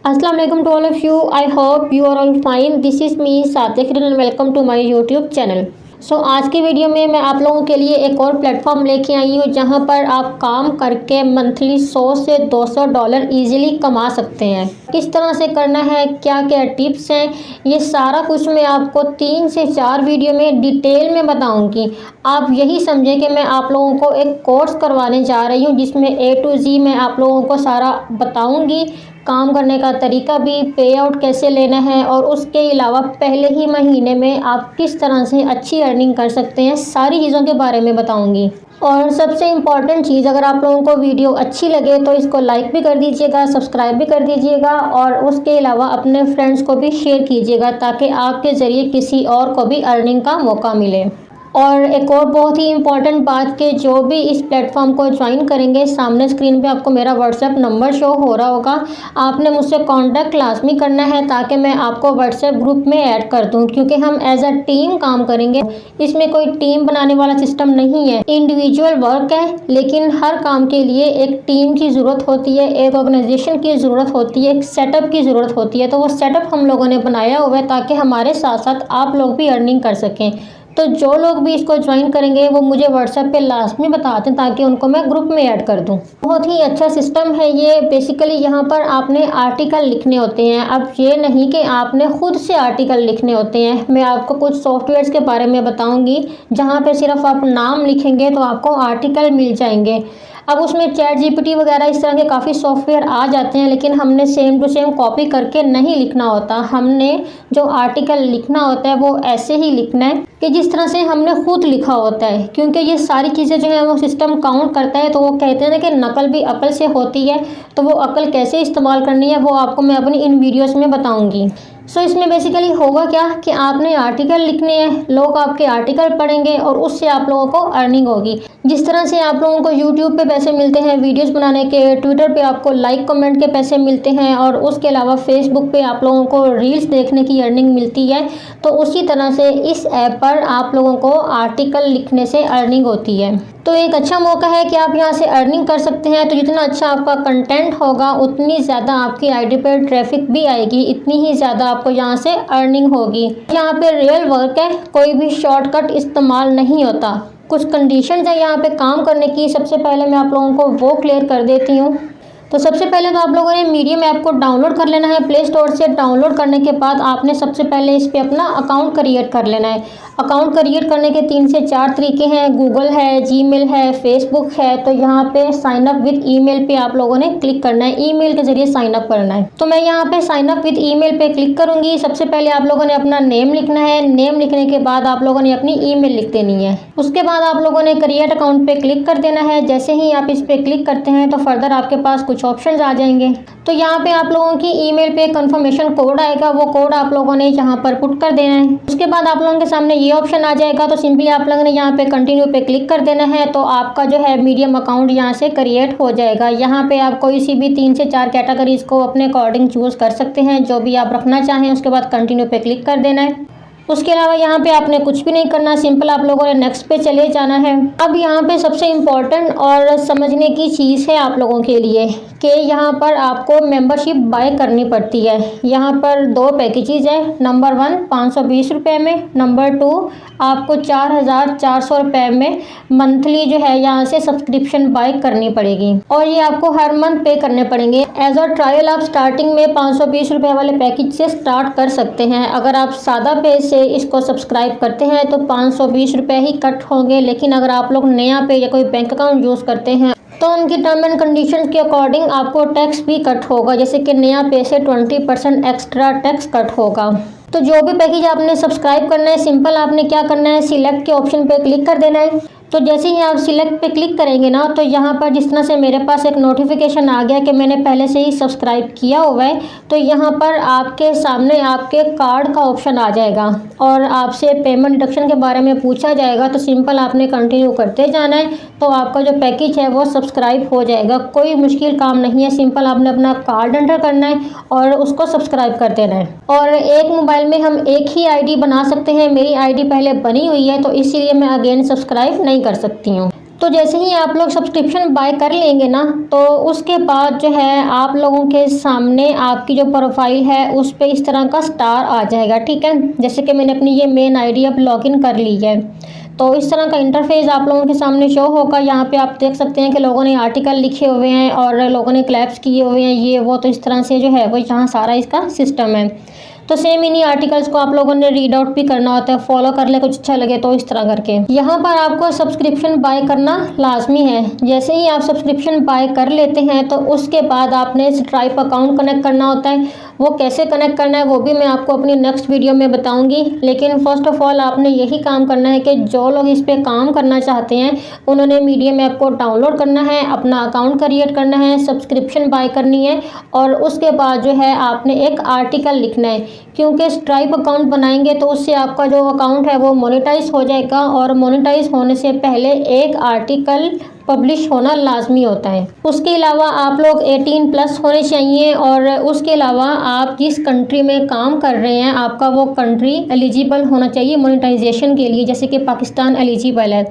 Assalamu alaikum to all of you. I hope you are all fine. This is me Sadiq and welcome to my YouTube channel. आज की video में मैं आप लोगों के लिए एक और प्लेटफॉर्म लेके आई हूँ जहाँ पर आप काम करके मंथली 100 से 200 डॉलर इजीली कमा सकते हैं। किस तरह से करना है, क्या क्या टिप्स हैं, ये सारा कुछ मैं आपको 3 से 4 वीडियो में डिटेल में बताऊंगी। आप यही समझें कि मैं आप लोगों को एक कोर्स करवाने जा रही हूँ जिसमें A to Z मैं आप लोगों को सारा बताऊंगी। काम करने का तरीका भी, पे आउट कैसे लेना है और उसके अलावा पहले ही महीने में आप किस तरह से अच्छी अर्निंग कर सकते हैं, सारी चीज़ों के बारे में बताऊंगी। और सबसे इम्पॉर्टेंट चीज़, अगर आप लोगों को वीडियो अच्छी लगे तो इसको लाइक भी कर दीजिएगा, सब्सक्राइब भी कर दीजिएगा और उसके अलावा अपने फ्रेंड्स को भी शेयर कीजिएगा ताकि आपके ज़रिए किसी और को भी अर्निंग का मौका मिले। और एक और बहुत ही इम्पॉर्टेंट बात कि जो भी इस प्लेटफॉर्म को ज्वाइन करेंगे, सामने स्क्रीन पे आपको मेरा व्हाट्सएप नंबर शो हो रहा होगा। आपने मुझसे कांटेक्ट लाजमी करना है ताकि मैं आपको व्हाट्सएप ग्रुप में ऐड कर दूं, क्योंकि हम एज अ टीम काम करेंगे। इसमें कोई टीम बनाने वाला सिस्टम नहीं है, इंडिविजुअल वर्क है, लेकिन हर काम के लिए एक टीम की ज़रूरत होती है, एक ऑर्गेनाइजेशन की ज़रूरत होती है, एक सेटअप की ज़रूरत होती है। तो वो सेटअप हम लोगों ने बनाया हुआ है ताकि हमारे साथ साथ आप लोग भी अर्निंग कर सकें। तो जो लोग भी इसको ज्वाइन करेंगे वो मुझे व्हाट्सएप पे लाजमी बता दें ताकि उनको मैं ग्रुप में ऐड कर दूं। बहुत ही अच्छा सिस्टम है ये। बेसिकली यहाँ पर आपने आर्टिकल लिखने होते हैं। अब ये नहीं कि आपने खुद से आर्टिकल लिखने होते हैं। मैं आपको कुछ सॉफ्टवेयर्स के बारे में बताऊंगी जहाँ पे सिर्फ आप नाम लिखेंगे तो आपको आर्टिकल मिल जाएंगे। अब उसमें चैट जीपीटी वगैरह इस तरह के काफ़ी सॉफ्टवेयर आ जाते हैं, लेकिन हमने सेम टू सेम कॉपी करके नहीं लिखना होता। हमने जो आर्टिकल लिखना होता है वो ऐसे ही लिखना है कि जिस तरह से हमने खुद लिखा होता है, क्योंकि ये सारी चीज़ें जो है वो सिस्टम काउंट करता है। तो वो कहते हैं कि नकल भी अकल से होती है, तो वो अकल कैसे इस्तेमाल करनी है वो आपको मैं अपनी इन वीडियोस में बताऊंगी। इसमें बेसिकली होगा क्या कि आपने आर्टिकल लिखने हैं, लोग आपके आर्टिकल पढ़ेंगे और उससे आप लोगों को अर्निंग होगी। जिस तरह से आप लोगों को यूट्यूब पे पैसे मिलते हैं वीडियोस बनाने के, ट्विटर पे आपको लाइक कमेंट के पैसे मिलते हैं और उसके अलावा फेसबुक पे आप लोगों को रील्स देखने की अर्निंग मिलती है, तो उसी तरह से इस ऐप पर आप लोगों को आर्टिकल लिखने से अर्निंग होती है। तो एक अच्छा मौका है कि आप यहाँ से अर्निंग कर सकते हैं। तो जितना अच्छा आपका कंटेंट होगा उतनी ज़्यादा आपकी आईडी पर ट्रैफिक भी आएगी, इतनी ही ज़्यादा आपको यहाँ से अर्निंग होगी। यहाँ पे रियल वर्क है, कोई भी शॉर्टकट इस्तेमाल नहीं होता। कुछ कंडीशंस है यहाँ पे काम करने की। सबसे पहले मैं आप लोगों को वो क्लियर कर देती हूँ। तो सबसे पहले तो आप लोगों ने मीडियम ऐप को डाउनलोड कर लेना है प्ले स्टोर से। डाउनलोड करने के बाद आपने सबसे पहले इस पर अपना अकाउंट क्रिएट कर लेना है। अकाउंट क्रिएट करने के 3 से 4 तरीके हैं, गूगल है, जीमेल है, फेसबुक है। तो यहाँ पे साइन अप विद ईमेल पे आप लोगों ने क्लिक करना है, ईमेल के जरिए साइन अप करना है। तो मैं यहाँ पे साइन अप विद ईमेल पे क्लिक करूंगी। सबसे पहले आप लोगों ने अपना नेम लिखना है। नेम लिखने के बाद आप लोगों ने अपनी ईमेल लिख देनी है। उसके बाद आप लोगों ने क्रिएट अकाउंट पे क्लिक कर देना है। जैसे ही आप इस पे क्लिक करते हैं तो फर्दर आपके पास कुछ ऑप्शन आ जाएंगे। तो यहाँ पे आप लोगों की ईमेल पे कंफर्मेशन कोड आएगा, वो कोड आप लोगों ने यहाँ पर पुट कर देना है। उसके बाद आप लोगों के सामने ये ऑप्शन आ जाएगा, तो सिंपली आप लोगों ने यहाँ पे कंटिन्यू पे क्लिक कर देना है। तो आपका जो है मीडियम अकाउंट यहाँ से क्रिएट हो जाएगा। यहाँ पे आप कोई सी भी 3 से 4 कैटेगरीज को अपने अकॉर्डिंग चूज़ कर सकते हैं, जो भी आप रखना चाहें। उसके बाद कंटिन्यू पे क्लिक कर देना है। उसके अलावा यहाँ पे आपने कुछ भी नहीं करना, सिंपल आप लोगों ने नेक्स्ट पे चले जाना है। अब यहाँ पे सबसे इम्पोर्टेंट और समझने की चीज़ है आप लोगों के लिए कि यहाँ पर आपको मेंबरशिप बाय करनी पड़ती है। यहाँ पर 2 पैकेजेस है। नंबर 1 520 रुपये में, नंबर 2 आपको 4400 रुपये में मंथली जो है यहाँ से सब्सक्रिप्शन बाय करनी पड़ेगी और ये आपको हर मंथ पे करने पड़ेंगे। एज अ ट्रायल आप स्टार्टिंग में 520 रुपये वाले पैकेज से स्टार्ट कर सकते हैं। अगर आप सादा पे से इसको सब्सक्राइब करते हैं तो 520 रुपये ही कट होंगे, लेकिन अगर आप लोग नया पे या कोई बैंक अकाउंट यूज़ करते हैं तो उनकी टर्म एंड कंडीशन के अकॉर्डिंग आपको टैक्स भी कट होगा। जैसे कि नया पे से 20% एक्स्ट्रा टैक्स कट होगा। तो जो भी पैकेज आपने सब्सक्राइब करना है, सिंपल आपने क्या करना है, सिलेक्ट के ऑप्शन पे क्लिक कर देना है। तो जैसे ही आप सिलेक्ट पे क्लिक करेंगे ना, तो यहाँ पर जिस तरह से मेरे पास एक नोटिफिकेशन आ गया कि मैंने पहले से ही सब्सक्राइब किया हुआ है, तो यहाँ पर आपके सामने आपके कार्ड का ऑप्शन आ जाएगा और आपसे पेमेंट डिडक्शन के बारे में पूछा जाएगा। तो सिंपल आपने कंटिन्यू करते जाना है, तो आपका जो पैकेज है वो सब्सक्राइब हो जाएगा। कोई मुश्किल काम नहीं है, सिंपल आपने अपना कार्ड एंटर करना है और उसको सब्सक्राइब कर देना है। और एक मोबाइल में हम एक ही ID बना सकते हैं। मेरी ID पहले बनी हुई है, तो इसीलिए मैं अगेन सब्सक्राइब नहीं कर सकती हूँ। तो जैसे ही आप लोग सब्सक्रिप्शन बाय कर लेंगे ना, तो उसके बाद जो है आप लोगों के सामने आपकी जो प्रोफाइल है उस पे इस तरह का स्टार आ जाएगा, ठीक है। जैसे कि मैंने अपनी ये मेन आईडी अब लॉगिन कर ली है, तो इस तरह का इंटरफेस आप लोगों के सामने शो होगा। यहाँ पे आप देख सकते हैं कि लोगों ने आर्टिकल लिखे हुए हैं और लोगों ने क्लैप्स किए हुए हैं, ये वो। तो इस तरह से जो है वो यहाँ सारा इसका सिस्टम है। तो सेम इन्हीं आर्टिकल्स को आप लोगों ने रीड आउट भी करना होता है, फॉलो कर ले कुछ अच्छा लगे तो इस तरह करके। यहाँ पर आपको सब्सक्रिप्शन बाय करना लाजमी है। जैसे ही आप सब्सक्रिप्शन बाय कर लेते हैं तो उसके बाद आपने स्ट्राइप अकाउंट कनेक्ट करना होता है। वो कैसे कनेक्ट करना है वो भी मैं आपको अपनी नेक्स्ट वीडियो में बताऊंगी। लेकिन फर्स्ट ऑफ ऑल आपने यही काम करना है कि जो लोग इस पर काम करना चाहते हैं उन्होंने मीडियम ऐप को डाउनलोड करना है, अपना अकाउंट क्रिएट करना है, सब्सक्रिप्शन बाय करनी है और उसके बाद जो है आपने एक आर्टिकल लिखना है। क्योंकि स्ट्राइप अकाउंट बनाएंगे तो उससे आपका जो अकाउंट है वो मोनेटाइज हो जाएगा और मोनेटाइज होने से पहले एक आर्टिकल पब्लिश होना लाजमी होता है। उसके अलावा आप लोग 18+ होने चाहिए और उसके अलावा आप जिस कंट्री में काम कर रहे हैं आपका वो कंट्री एलिजिबल होना चाहिए मोनेटाइजेशन के लिए। जैसे कि पाकिस्तान एलिजिबल है,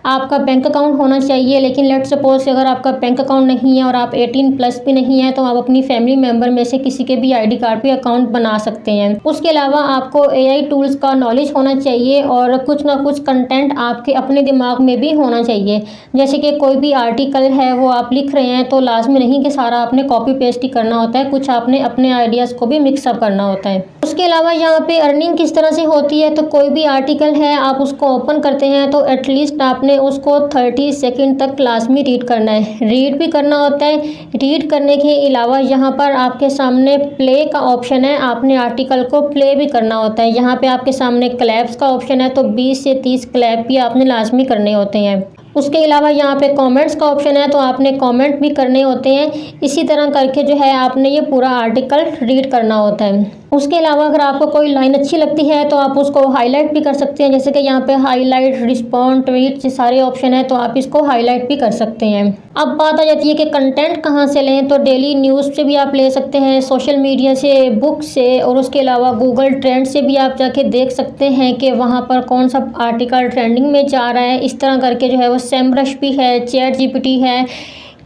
आपका बैंक अकाउंट होना चाहिए। लेकिन लेट सपोज अगर आपका बैंक अकाउंट नहीं है और आप 18+ भी नहीं है तो आप अपनी फैमिली मेम्बर में से किसी के भी आईडी कार्ड पे अकाउंट बना सकते हैं। उसके अलावा आपको एआई टूल्स का नॉलेज होना चाहिए और कुछ ना कुछ कंटेंट आपके अपने दिमाग में भी होना चाहिए। जैसे कि कोई भी आर्टिकल है वो आप लिख रहे हैं तो लाजमी नहीं कि सारा आपने कॉपी पेस्ट ही करना होता है, कुछ आपने अपने आइडियाज़ को भी मिक्सअप करना होता है। उसके अलावा यहाँ पे अर्निंग किस तरह से होती है, तो कोई भी आर्टिकल है आप उसको ओपन करते हैं तो एटलीस्ट आपने उसको 30 सेकंड तक लाजमी रीड करना है। रीड भी करना होता है। रीड करने के अलावा यहाँ पर आपके सामने प्ले का ऑप्शन है, आपने आर्टिकल को प्ले भी करना होता है। यहाँ पे आपके सामने क्लैप्स का ऑप्शन है तो 20 से 30 क्लैप भी आपने लाजमी करने होते हैं। उसके अलावा यहाँ पे कमेंट्स का ऑप्शन है तो आपने कमेंट भी करने होते हैं। इसी तरह करके जो है आपने ये पूरा आर्टिकल रीड करना होता है। उसके अलावा अगर आपको कोई लाइन अच्छी लगती है तो आप उसको हाईलाइट भी कर सकते हैं। जैसे कि यहाँ पे हाईलाइट, रिस्पॉन्ड, ट्वीट से सारे ऑप्शन है तो आप इसको हाईलाइट भी कर सकते हैं। अब बात आ जाती है कि कंटेंट कहाँ से लें, तो डेली न्यूज़ से भी आप ले सकते हैं, सोशल मीडिया से, बुक से और उसके अलावा गूगल ट्रेंड से भी आप जाके देख सकते हैं कि वहाँ पर कौन सा आर्टिकल ट्रेंडिंग में जा रहा है। इस तरह करके जो है वो सेमरश भी है, चैट जीपीटी है,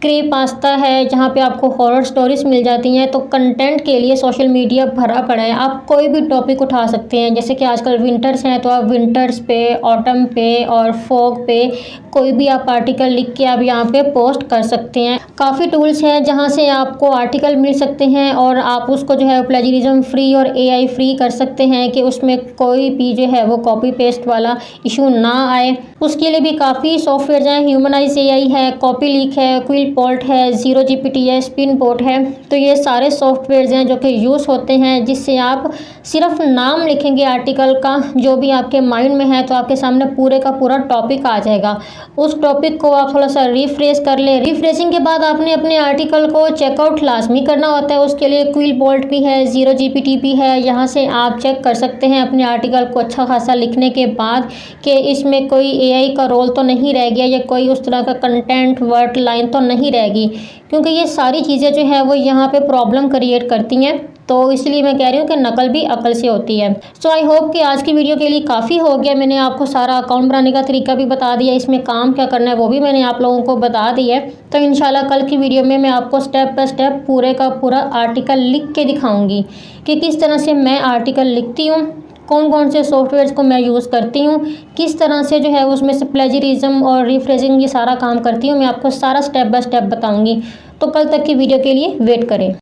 क्रीपास्ता है जहाँ पे आपको हॉरर स्टोरीज मिल जाती हैं। तो कंटेंट के लिए सोशल मीडिया भरा पड़ा है। आप कोई भी टॉपिक उठा सकते हैं। जैसे कि आजकल विंटर्स हैं तो आप विंटर्स पे, ऑटम पे और फॉग पे कोई भी आप आर्टिकल लिख के आप यहाँ पे पोस्ट कर सकते हैं। काफ़ी टूल्स हैं जहाँ से आपको आर्टिकल मिल सकते हैं और आप उसको जो है प्लेजरिज्म फ्री और एआई फ्री कर सकते हैं कि उसमें कोई भी जो है वो कॉपी पेस्ट वाला इशू ना आए। उसके लिए भी काफ़ी सॉफ्टवेयर हैं, ह्यूमनाइज एआई है, कॉपी लीक है, क्विलपोर्ट है, ज़ीरो जीपीटी है, स्पिनबोट है। तो ये सारे सॉफ्टवेयर हैं जो कि यूज़ होते हैं जिससे आप सिर्फ नाम लिखेंगे आर्टिकल का जो भी आपके माइंड में है तो आपके सामने पूरे का पूरा टॉपिक आ जाएगा। उस टॉपिक को आप थोड़ा सा रिफ्रेश कर लें। रिफ्रेशिंग के बाद आपने अपने आर्टिकल को चेकआउट लाजमी करना होता है। उसके लिए क्विलपोर्ट भी है, ज़ीरो जीपीटी भी है। यहाँ से आप चेक कर सकते हैं अपने आर्टिकल को अच्छा खासा लिखने के बाद कि इसमें कोई एआई का रोल तो नहीं रह गया या कोई उस तरह का कंटेंट वर्ड लाइन तो नहीं रहेगी, क्योंकि ये सारी चीज़ें जो है वो यहाँ पे प्रॉब्लम क्रिएट करती हैं। तो इसलिए मैं कह रही हूँ कि नकल भी अकल से होती है। सो आई होप कि आज की वीडियो के लिए काफ़ी हो गया। मैंने आपको सारा अकाउंट बनाने का तरीका भी बता दिया, इसमें काम क्या करना है वो भी मैंने आप लोगों को बता दिया है। तो इंशाल्लाह कल की वीडियो में मैं आपको स्टेप बाय स्टेप पूरे का पूरा आर्टिकल लिख के दिखाऊँगी कि किस तरह से मैं आर्टिकल लिखती हूँ, कौन कौन से सॉफ्टवेयर्स को मैं यूज़ करती हूँ, किस तरह से जो है उसमें से प्लेजरिज्म और रिफ्रेशिंग ये सारा काम करती हूँ। मैं आपको सारा स्टेप बाय स्टेप बताऊँगी। तो कल तक की वीडियो के लिए वेट करें।